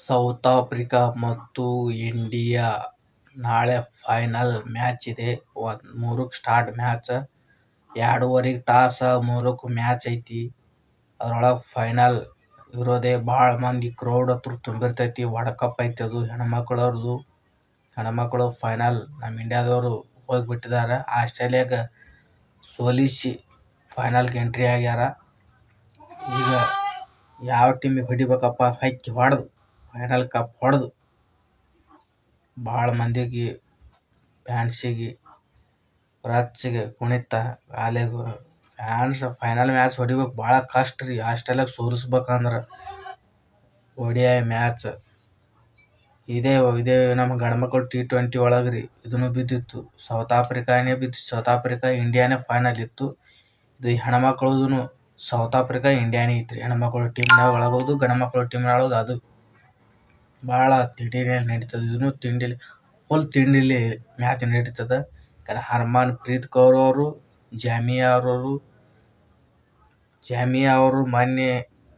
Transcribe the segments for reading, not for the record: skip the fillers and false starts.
South Africa ಮತ್ತು India ನಾಳೆ final match ಇದೆ. 3ಕ್ಕೆ ಸ್ಟಾರ್ಟ್ ಮ್ಯಾಚ್. 2:30 ಟಾಸ್, 3ಕ್ಕೆ ಮ್ಯಾಚ್ ಐತಿ. ಅದ್ರೊಳಗೆ ಫೈನಲ್ ಇರೋದೇ ಭಾಳ ಮಂದಿ ಕ್ರೌಡ್ ಹತ್ರ ತುಂಬಿರ್ತೈತಿ. ವರ್ಲ್ಡ್ ಕಪ್ ಐತಿ, ಅದು ಹೆಣ್ಮಕ್ಳವ್ರದ್ದು. ಹೆಣ್ಮಕ್ಳು ಫೈನಲ್ ನಮ್ಮ ಇಂಡಿಯಾದವರು ಹೋಗಿಬಿಟ್ಟಿದ್ದಾರೆ. ಆಸ್ಟ್ರೇಲಿಯಾಗ ಸೋಲಿಸಿ ಫೈನಲ್ಗೆ ಎಂಟ್ರಿ ಆಗ್ಯಾರ. ಈಗ ಯಾವ ಟೀಮಿಗೆ ಹೊಡಿಬೇಕಪ್ಪ ಹಕ್ಕಿ ಹೊಡೆದು ಫೈನಲ್ ಕಪ್ ಹೊಡೆದು ಭಾಳ ಮಂದಿಗೆ ಫ್ಯಾನ್ಸಿಗೆ ರಚ್ಚಿಗೆ ಕುಣಿತ ಕಾಲಿಗೆ ಫ್ಯಾನ್ಸ್ ಫೈನಲ್ ಮ್ಯಾಚ್ ಹೊಡಿಬೇಕು. ಭಾಳ ಕಷ್ಟ ರೀ. ಆಸ್ಟ್ರೇಲಿಯಾಗ ಸೋಲಿಸ್ಬೇಕಂದ್ರೆ ODI ಮ್ಯಾಚ್ ಇದೇ ನಮ್ಮ ಗಂಡ್ಮಕ್ಳು T20 ಒಳಗೆ ರೀ ಇದನ್ನು ಬಿದ್ದಿತ್ತು. ಸೌತ್ ಆಫ್ರಿಕಾನೇ ಬಿದ್ದು ಸೌತ್ ಆಫ್ರಿಕಾ ಇಂಡಿಯಾನೇ ಫೈನಲ್ ಇತ್ತು. ಇದು ಹೆಣ್ಮಕ್ಳದೂ ಸೌತ್ ಆಫ್ರಿಕಾ ಇಂಡಿಯಾನೇ ಇತ್ತು ರೀ. ಹೆಣ್ಮಕ್ಳು ಟೀಮ್ನಾಗ ಒಳಗೋದು, ಗಂಡ್ಮಕ್ಳು ಟೀಮ್ನೊಳಗೆ ಅದು ಭಾಳ ತಿಂಡಿನೇ ನಡೀತದೆ. ಇದನ್ನು ತಿಂಡಿಲಿ ಫುಲ್ ತಿಂಡಿಲಿ ಮ್ಯಾಚ್ ನಡೀತದೆ. ಹರ್ಮನ್ ಪ್ರೀತ್ ಕೌರ್ ಅವರು, ಜಾಮಿಯಾ ಅವರು ಮೊನ್ನೆ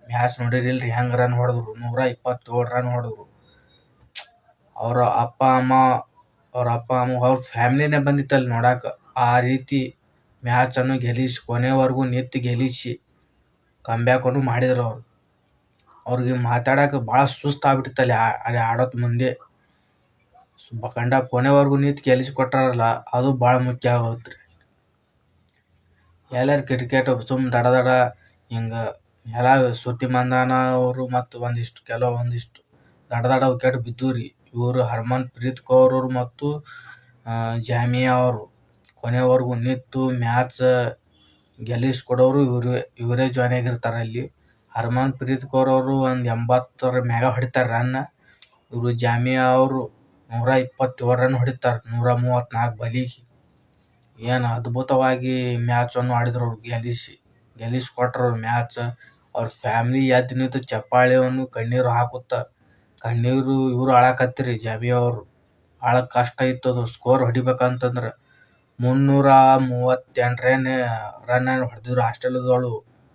ಮ್ಯಾಚ್ ನೋಡಿರಿಲ್ರಿ ಹೆಂಗೆ ರನ್ ಹೊಡೆದ್ರು. 127 ರನ್ ಹೊಡೆದ್ರು. ಅವ್ರ ಅಪ್ಪ ಅಮ್ಮ ಅವ್ರ ಫ್ಯಾಮಿಲಿನೇ ಬಂದಿತ್ತಲ್ಲಿ ನೋಡಕ್ಕೆ. ಆ ರೀತಿ ಮ್ಯಾಚನ್ನು ಗೆಲ್ಲಿಸಿ ಕೊನೆವರೆಗೂ ನಿಂತು ಗೆಲ್ಲಿಸಿ ಕಂಬ್ಯಾಕನ್ನು ಮಾಡಿದ್ರು ಅವರು. ಅವ್ರಿಗೆ ಮಾತಾಡೋಕೆ ಭಾಳ ಸುಸ್ತಾಗ್ಬಿಟ್ಟಿತ್ತು ಅಲ್ಲಿ ಆಡೋದು ಮುಂದೆ. ಕೊನೆವರೆಗೂ ನಿಂತು ಗೆಲ್ಲಿಸಿಕೊಟ್ಟಾರಲ್ಲ, ಅದು ಭಾಳ ಮುಖ್ಯ ಆಗುತ್ತೆ ರೀ. ಎಲ್ಲರೂ ಕ್ರಿಕೆಟ್ ಸುಮ್ಮ ದಡ ಹಿಂಗೆ ಎಲ್ಲ ಶ್ರುತಿ ಮಂದಾನ ಅವರು ಮತ್ತು ಕೆಲವೊಂದಿಷ್ಟು ದಡ ವಿಕೆಟ್ ಬಿದ್ದು ರೀ. ಇವರು ಹರ್ಮನ್ ಪ್ರೀತ್ ಕೌರ್ ಅವರು ಮತ್ತು ಜಾಮಿಯಾ ಅವರು ಕೊನೆವರೆಗೂ ನಿಂತು ಮ್ಯಾಚ್ ಗೆಲ್ಲಿಸ್ಕೊಡೋರು ಇವರೇ ಜಾಯ್ನ್ ಆಗಿರ್ತಾರೆ ಅಲ್ಲಿ. ಹರ್ಮನ್ ಪ್ರೀತ್ ಕೌರ್ ಅವರು ಒಂದು 80 ಮ್ಯಾಗ ಹೊಡಿತಾರೆ ರನ್. ಇವರು ಜಾಮಿಯಾ ಅವರು 127 ರನ್ ಹೊಡಿತಾರೆ 134 ಬಲಿಗೆ. ಏನು ಅದ್ಭುತವಾಗಿ ಮ್ಯಾಚನ್ನು ಆಡಿದ್ರು ಅವ್ರು. ಗೆಲ್ಲಿಸ್ಕೊಟ್ರು ಮ್ಯಾಚ್. ಅವ್ರ ಫ್ಯಾಮಿಲಿ ಎದ್ದು ನಿಂತು ಚಪ್ಪಾಳೆಯನ್ನು ಕಣ್ಣೀರು ಹಾಕುತ್ತಾ ಇವರು ಆಳಕತ್ತಿರಿ ಜಾಮಿಯಾ ಅವರು. ಭಾಳ ಕಷ್ಟ ಇತ್ತು ಅದು ಸ್ಕೋರ್ ಹೊಡಿಬೇಕಂತಂದ್ರೆ. 338 ರನ್ ಹೊಡೆದಿದ್ರು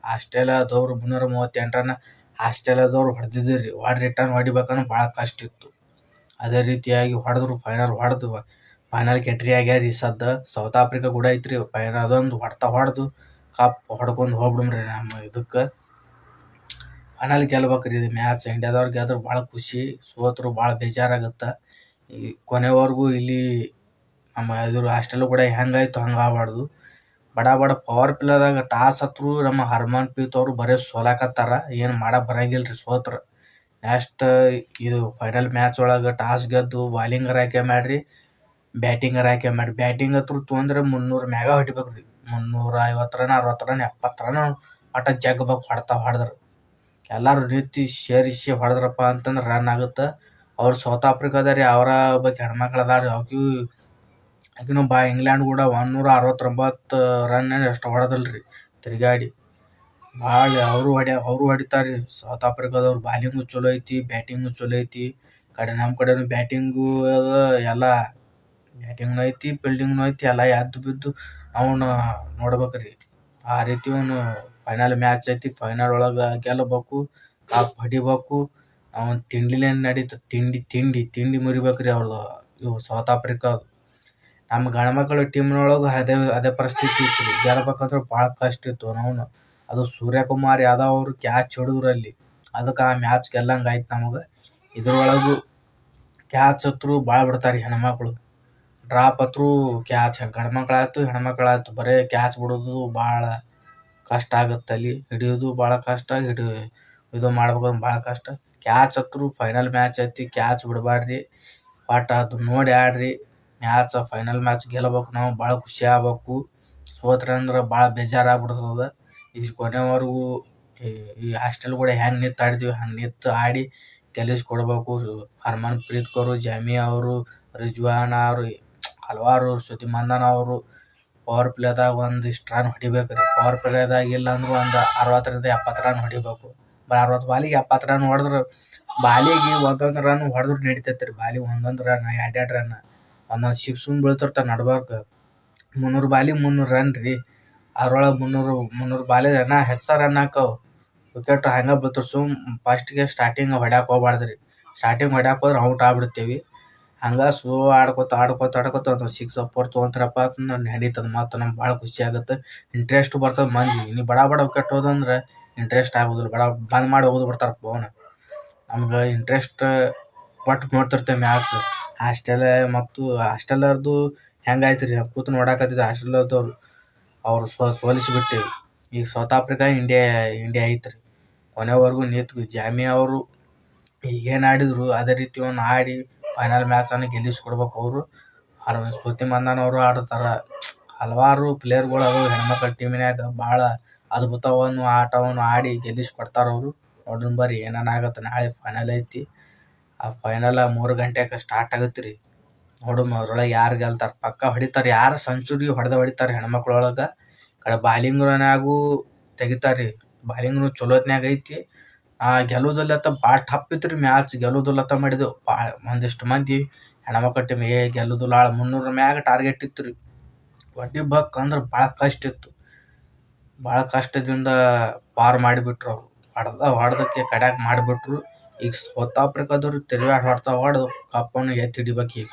ಆಸ್ಟ್ರೇಲಿಯಾದವರು 338 ರನ್ ಆಸ್ಟ್ರೇಲಿಯಾದವ್ರು ಹೊಡೆದಿದ್ದೀರಿ. ರಿಟರ್ನ್ ಹೊಡಿಬೇಕಂದ್ರೆ ಭಾಳ ಕಷ್ಟ ಇತ್ತು. ಅದೇ ರೀತಿಯಾಗಿ ಹೊಡೆದ್ರು. ಫೈನಲ್ಗೆ ಎಂಟ್ರಿ ಆಗ್ಯಾರ. ಈ ಸದ್ದ ಸೌತ್ ಆಫ್ರಿಕಾ ಕೂಡ ಐತ್ರಿ ಫೈನಲ್. ಅದೊಂದು ಹೊಡೆದು ಕಪ್ ಹೊಡ್ಕೊಂಡು ಹೋಗ್ಬಿಡ್ರಿ. ನಮ್ಮ ಇದಕ್ಕೆ ಫೈನಲ್ ಗೆಲ್ಬೇಕ್ರಿ. ಇದು ಮ್ಯಾಚ್ ಇಂಡಿಯಾದವ್ರು ಗೆದ್ರೆ ಭಾಳ ಖುಷಿ, ಸೋತರು ಭಾಳ ಬೇಜಾರಾಗುತ್ತೆ. ಈ ಕೊನೆವರೆಗೂ ಇಲ್ಲಿ ನಮ್ಮ ಆಸ್ಟ್ರೇಲಿಯಾ ಕೂಡ ಹೆಂಗಾಯ್ತು ಹಂಗೆ ಆಗಬಾರ್ದು. ಬಡ ಪವರ್ ಪ್ಲೇದಾಗ ಟಾಸ್ ಹತ್ರು ನಮ್ಮ ಹರ್ಮನ್ ಪ್ರೀತ್ ಅವರು ಬರೀ ಸೋಲಾಕತ್ತಾರ. ಏನು ಮಾಡಕ್ಕೆ ಬರಂಗಿಲ್ಲ ರೀ ಸೋತ್ರ. ನೆಕ್ಸ್ಟ್ ಇದು ಫೈನಲ್ ಮ್ಯಾಚ್ ಒಳಗೆ ಟಾಸ್ ಗೆದ್ದು ಬಾಲಿಂಗರ್ ಆಯ್ಕೆ ಮಾಡ್ರಿ, ಬ್ಯಾಟಿಂಗರ್ ಆಯ್ಕೆ ಮಾಡಿ. ಬ್ಯಾಟಿಂಗ್ ಹತ್ರ ತೊಂದರೆ 300 ಮ್ಯಾಗ ಹೊಡಿಬೇಕು ರೀ. 350 ರನ್ 60 ರನ್ 70 ರನ್ ಒಟ್ಟ ಜಗ್ಬೇಕು ಹೊಡೆದ್ರು. ಎಲ್ಲರೂ ರೀತಿ ಸೇರಿಸಿ ಹೊಡೆದ್ರಪ್ಪ ಅಂತಂದ್ರೆ ರನ್ ಆಗುತ್ತೆ. ಅವ್ರು ಸೌತ್ ಆಫ್ರಿಕಾದಾರಿ ಅವರ ಬಗ್ಗೆ ಹೆಣ್ಮಕ್ಳು ಅದಾರ. ಆಕಿನೂ ಇಂಗ್ಲೆಂಡ್ ಕೂಡ 169 ರನ್ ಎಷ್ಟು ಹೊಡೆದಲ್ರಿ ತಿರುಗಾಡಿ. ಭಾಳ ಅವರು ಹೊಡಿತಾರೆ. ಸೌತ್ ಆಫ್ರಿಕಾದವ್ರು ಬಾಲಿಂಗು ಚಲೋ ಐತಿ, ಬ್ಯಾಟಿಂಗು ಚಲೋ ಐತಿ. ನಮ್ಮ ಕಡೆನೂ ಬ್ಯಾಟಿಂಗು ಎಲ್ಲ ಬ್ಯಾಟಿಂಗ್ನೂ ಐತಿ, ಫೀಲ್ಡಿಂಗ್ನೂ ಐತಿ. ಎಲ್ಲ ಎದ್ದು ಬಿದ್ದು ಅವನು ನೋಡ್ಬೇಕ್ರಿ. ಆ ರೀತಿ ಅವನು ಫೈನಲ್ ಮ್ಯಾಚ್ ಐತಿ. ಫೈನಲ್ ಒಳಗೆ ಗೆಲ್ಲಬೇಕು, ಕಪ್ ಹೊಡಿಬೇಕು. ಅವನು ತಿಂಡಿಲೇ ನಡೀತದೆ. ತಿಂಡಿ ಮುರಿಬೇಕ್ರಿ ಅವ್ರದ್ದು ಇವು ಸೌತ್ ಆಫ್ರಿಕಾ. ನಮ್ಮ ಗಂಡ್ಮಕ್ಳು ಟೀಮ್ನೊಳಗೆ ಅದೇ ಪರಿಸ್ಥಿತಿ ಇತ್ತು ರೀ. ಗೆಲ್ಬೇಕಂದ್ರೆ ಭಾಳ ಕಷ್ಟ ಇತ್ತು. ಅದು ಸೂರ್ಯಕುಮಾರ್ ಯಾದವ್ ಅವರು ಕ್ಯಾಚ್ ಹಿಡಿದ್ರು ಅಲ್ಲಿ. ಅದಕ್ಕೆ ಆ ಮ್ಯಾಚ್ ಗೆಲ್ಲಂಗೆ ಆಯ್ತು ನಮಗೆ. ಇದ್ರೊಳಗೂ ಕ್ಯಾಚ್ ಹತ್ರು ಭಾಳ ಬಿಡ್ತಾರೆ ಹೆಣ್ಮಕ್ಳು. ಡ್ರಾಪ್ ಹತ್ರು ಕ್ಯಾಚ್ ಗಂಡ್ಮಕ್ಳಾಯ್ತು ಹೆಣ್ಮಕ್ಳಾಯ್ತು ಬರೀ ಕ್ಯಾಚ್ ಬಿಡೋದು ಭಾಳ ಕಷ್ಟ ಆಗುತ್ತೆ ಅಲ್ಲಿ. ಹಿಡಿಯೋದು ಭಾಳ ಕಷ್ಟ, ಇದು ಮಾಡ್ಬೇಕಂದ್ರೆ ಭಾಳ ಕಷ್ಟ. ಕ್ಯಾಚ್ ಹತ್ರು ಫೈನಲ್ ಮ್ಯಾಚ್ ಐತಿ, ಕ್ಯಾಚ್ ಬಿಡಬಾರ್ರಿ. ಬಟ್ ಅದು ನೋಡಿ ಆಡ್ರಿ ಮ್ಯಾಚ್. ಫೈನಲ್ ಮ್ಯಾಚ್ ಗೆಲ್ಲಬೇಕು ನಾವು, ಭಾಳ ಖುಷಿ ಆಗ್ಬೇಕು. ಸೋತ್ರೆ ಅಂದ್ರೆ ಭಾಳ ಬೇಜಾರಾಗ್ಬಿಡ್ತದೆ. ಈ ಕೊನೆವರೆಗೂ ಈ ಆಸ್ಟ್ರೇಲಿಯಾ ಕೂಡ ಹೆಂಗೆ ನಿಂತು ಆಡಿದ್ವಿ ಹಂಗೆ ನಿಂತು ಆಡಿ ಗೆಲ್ಲಿಸ್ಕೊಡ್ಬೇಕು. ಹರ್ಮನ್ ಪ್ರೀತ್ ಕೌರ್, ಜಾಮಿಯಾ ಅವರು, ರಿಜ್ವಾನ್ ಅವರು, ಹಲವಾರು ಶ್ರುತಿ ಮಂದಾನ ಅವರು ಪವರ್ ಪ್ಲೇದಾಗ ಒಂದಿಷ್ಟು ರನ್ ಹೊಡಿಬೇಕು ರೀ. ಪವರ್ ಪ್ಲೇದಾಗ ಇಲ್ಲ ಅಂದ್ರೆ ಒಂದು 60ರಿಂದ 70 ರನ್ ಹೊಡಿಬೇಕು. 60 ಬಾಲಿಗೆ 70 ರನ್ ಹೊಡೆದ್ರೆ ಬಾಲಿಗೆ ಒಂದೊಂದು ರನ್ ಹೊಡೆದ್ರು ನಡಿತೈತೆ ರೀ. ಬಾಲಿಗೆ ಒಂದೊಂದು ರನ್ 2 ರನ್ ಒಂದೊಂದು ಸಿಕ್ಸು ಬೀಳ್ತಿರ್ತಾವೆ ನಡ್ಬಾರ್ದು. 300 ಬಾಲಿಗೆ 300 ರನ್ ರೀ. ಅದ್ರೊಳಗೆ 300 ಬಾಲಿಗೆ ಹೆಚ್ಚು ರನ್ ಹಾಕವು ವಿಕೆಟ್ ಹಂಗೆ ಬೀಳ್ತಾರೆ. ಫಸ್ಟಿಗೆ ಸ್ಟಾರ್ಟಿಂಗ್ ಹೊಡ್ಯಾಕೆ ಹೋಗ್ಬಾರ್ದು ರೀ. ಸ್ಟಾರ್ಟಿಂಗ್ ಹೊಡ್ಯಾಕ್ ಹೋದ್ರೆ ಔಟ್ ಆಗ್ಬಿಡ್ತೇವಿ. ಹಂಗೆ ಸ್ಲೋ ಆಡ್ಕೋತ ಒಂದು 6 ತೊಗೊಂತಾರಪ್ಪ ಅಂತಂದ್ರೆ ನಡೀತದ. ಮತ್ತು ನಮ್ಗೆ ಭಾಳ ಖುಷಿ ಆಗುತ್ತೆ, ಇಂಟ್ರೆಸ್ಟ್ ಬರ್ತದೆ ಮಂದಿ. ನೀ ಬಡ ವಿಕೆಟ್ ಹೋದಂದ್ರೆ ಇಂಟ್ರೆಸ್ಟ್ ಆಗೋದಿಲ್ಲ, ಬಂದ್ ಮಾಡಿ ಹೋಗೋದು ಬಿಡ್ತಾರೆ ಫೋನ್. ನಮ್ಗೆ ಇಂಟ್ರೆಸ್ಟ್ ಕೊಟ್ಟು ನೋಡ್ತಿರ್ತೇವೆ ಮ್ಯಾಚ್. ಹಾಸ್ಟೆಲರ್ದು ಹೆಂಗಾಯ್ತು ರೀ, ಕೂತು ನೋಡಾಕತ್ತಿದ್ದೆ ಹಾಸ್ಟೆಲದವ್ರು, ಅವ್ರು ಸೋಲಿಸಿಬಿಟ್ಟೇವಿ. ಈಗ ಸೌತ್ ಆಫ್ರಿಕಾ ಇಂಡಿಯಾ ಐತ್ರಿ, ಕೊನೆವರೆಗೂ ನಿಂತು ಜಾಮಿ ಅವರು ಈಗೇನು ಆಡಿದ್ರು ಅದೇ ರೀತಿ ಒಂದು ಆಡಿ ಫೈನಲ್ ಮ್ಯಾಚನ್ನು ಗೆಲ್ಲಿಸ್ಕೊಡ್ಬೇಕು. ಅವರು ಸ್ಮೃತಿ ಮಂದಣ್ಣ ಅವರು ಆಡ್ತಾರೆ. ಹಲವಾರು ಪ್ಲೇಯರ್ಗಳು ಅದು ಹೆಣ್ಮಕ್ಳ ಟೀಮಿನಾಗ ಭಾಳ ಅದ್ಭುತವನ್ನು ಆಟವನ್ನು ಆಡಿ ಗೆಲ್ಲಿಸ್ಕೊಡ್ತಾರೆ ಅವರು. ನೋಡೋಣ ಬರ್ರಿ ಏನೇನಾಗತ್ತೆ. ನಾಳೆ ಫೈನಲ್ ಐತಿ. ಆ ಫೈನಲ್ 3 ಗಂಟೆಗೆ ಸ್ಟಾರ್ಟ್ ಆಗತ್ತೆ ರೀ. ನೋಡೋಣ ಅದ್ರೊಳಗೆ ಯಾರು ಗೆಲ್ತಾರೆ. ಪಕ್ಕ ಹೊಡಿತಾರೆ, ಯಾರು ಸೆಂಚುರಿ ಹೊಡಿತಾರೆ ಹೆಣ್ಮಕ್ಳೊಳಗೆ. ಕಡೆ ಬಾಲಿಂಗ್ನಾಗೂ ತೆಗಿತಾರೆ ರೀ, ಬಾಲಿಂಗ್ನು ಚಲೋತ್ನಾಗ ಐತಿ. ಗೆಲ್ಲೋದಿಲ್ಲತ್ತ ಭಾಳ ಟಫ್ ಇತ್ತು ರೀ ಮ್ಯಾಚ್, ಗೆಲ್ಲೋದಿಲ್ಲತ್ತ ಮಾಡಿದೆವು. ಒಂದಿಷ್ಟು ಮಂದಿ ಹೆಣ್ಮಕ್ಳ ಟೀಮ್ ಗೆಲ್ಲೋದಿಲ್ಲ, 300 ಮ್ಯಾಗ ಟಾರ್ಗೆಟ್ ಇತ್ತು ರೀ. ಹೊಡಿಬೇಕಂದ್ರೆ ಭಾಳ ಕಷ್ಟ ಇತ್ತು. ಭಾಳ ಕಷ್ಟದಿಂದ ಪಾರು ಮಾಡಿಬಿಟ್ರು ಅವರು. ಹೊಡೆದಕ್ಕೆ ಕಡ್ಯಾಕ್ ಮಾಡಿಬಿಟ್ರು. ಈಗ ಸೌತ್ ಆಫ್ರಿಕಾದವ್ರು ತಿರುಗಾಡಿ ಹೊಡ್ದು ಕಪ್ಪನ್ನು ಎತ್ತಿ ಹಿಡಿಬೇಕು ಈಗ.